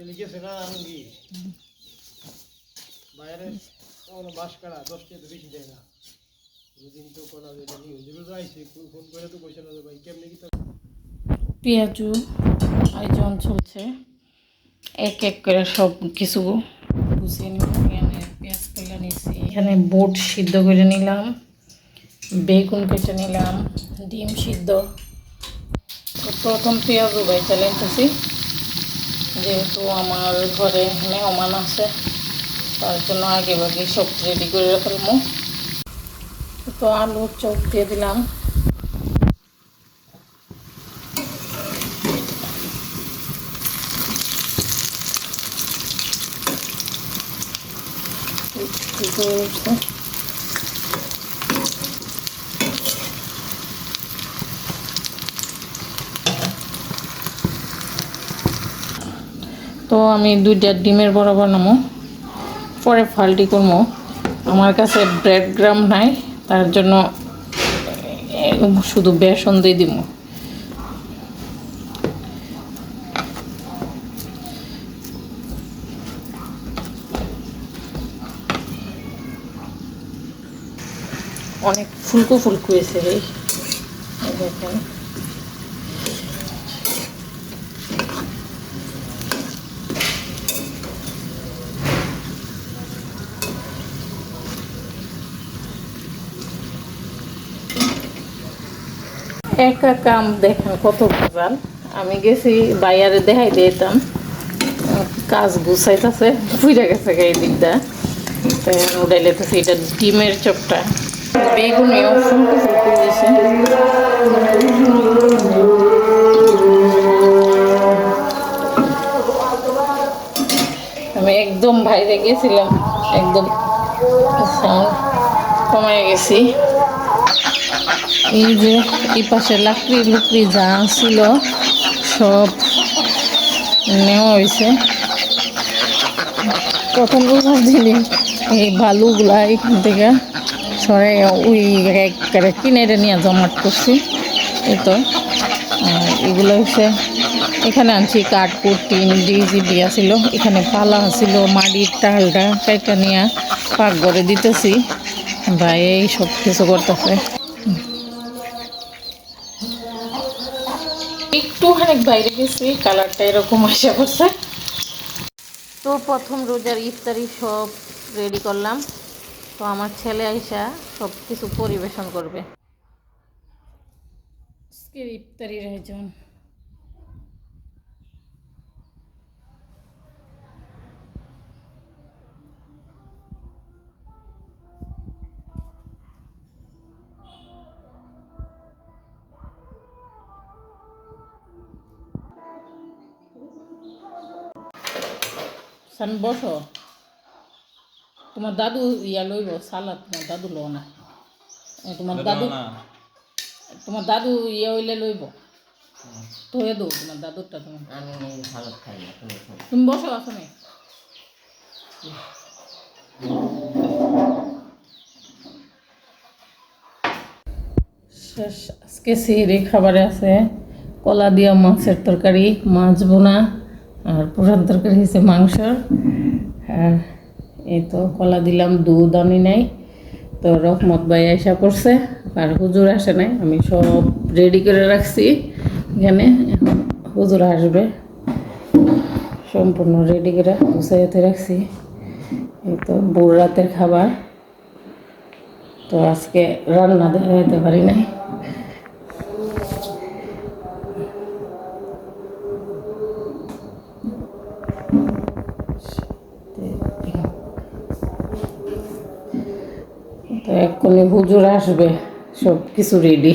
লিখেছে না আমি বাইরে কোনো বাস কাটা 10 টাকা তো বেশি দেয় না দুদিন তো কোনো নিউজ আইছে ফোন করে তো কইছে না ভাই কেমনে কি পেঁয়াজু আয়োজন চলছে এক এক করে সব কিছু গুছিয়ে নিলাম এখানে পেঁয়াজ কেটে নিয়েছি এখানে বুট সিদ্ধ করে নিলাম বেগুন কেটে নিলাম ডিম সিদ্ধ প্রথম পেঁয়াজু ভাইটা নিতেছি যেহেতু আমার ঘরে মেহমান আছে তার জন্য আগে ভাগে সব রেডি করে ফেলবো তো আলুর চপ দিয়ে দিলাম তো আমি 2টা ডিমের বড়া বানাবো পরে ফাল্টি করবো আমার কাছে ব্রেড গ্রাম নাই তার জন্য শুধু বেসন দিয়ে দিব অনেক ফুলকো ফুলকো হয়েছে রে দেখেন একা কাম দেখেন কত ভেজাল আমি গেছি বাইরে দেখাই দিতাম কাজ গুছাইতেছে বুঝে গেছে এই দিকটা উড়াইলেতেছে এটা ডিমের চপটা বেগুনিও ফুলকো ফুলকো হয়েছে আমি একদম বাইরে গেছিলাম একদম সাউন্ড কমায় গেছি এই যে এই পাশে লাকড়ি যা ছিল সব নেওয়া হয়েছে প্রথম দিনে এই বালুগুলা এখান থেকে সরাই ওই একেবারে কিনে নিয়ে জমাট করছি এই তো এগুলো হচ্ছে এখানে আনছি কাঠকুট টিন ডিজি দিয়া ছিল এখানে পালা ছিল মাটির টালটা কাইটা নিয়ে পাকঘরে দিতেছি বা এই সব কিছু করতেছে একটুখানি বাইরে গেছি কালারটা এরকম আসা করছে তো প্রথম রোজার ইফতারি সব রেডি করলাম তো আমার ছেলে আইসা সব কিছু পরিবেশন করবে আজকের ইফতারির আয়োজন সান বসো তোমার দাদু ইয়া লইব সালাদ তোমার দাদু লো না তোমার দাদু ইয়া হইলে লইব ধুয়ে দো তোমার দাদুরটা তোমার তুমি বসো আসনে শেষ আজকে সেহরি খাবারে আছে কলা দিয়া মাছের তরকারি মাছ বোনা আর প্রধান তরকারি হয়েছে মাংস আর এই তো কলা দিলাম দুধ আনি নাই তো রহমত ভাই আশা করছে আর হুজুর আসে নাই আমি সব রেডি করে রাখছি এখানে এখন হুজুর আসবে সম্পূর্ণ রেডি করে গুছাইতে রাখছি এই তো ভোর রাতের খাবার তো আজকে রান্না দেখাতে পারি নাই তো এক্ষুনি হুজুর আসবে সব কিছু রেডি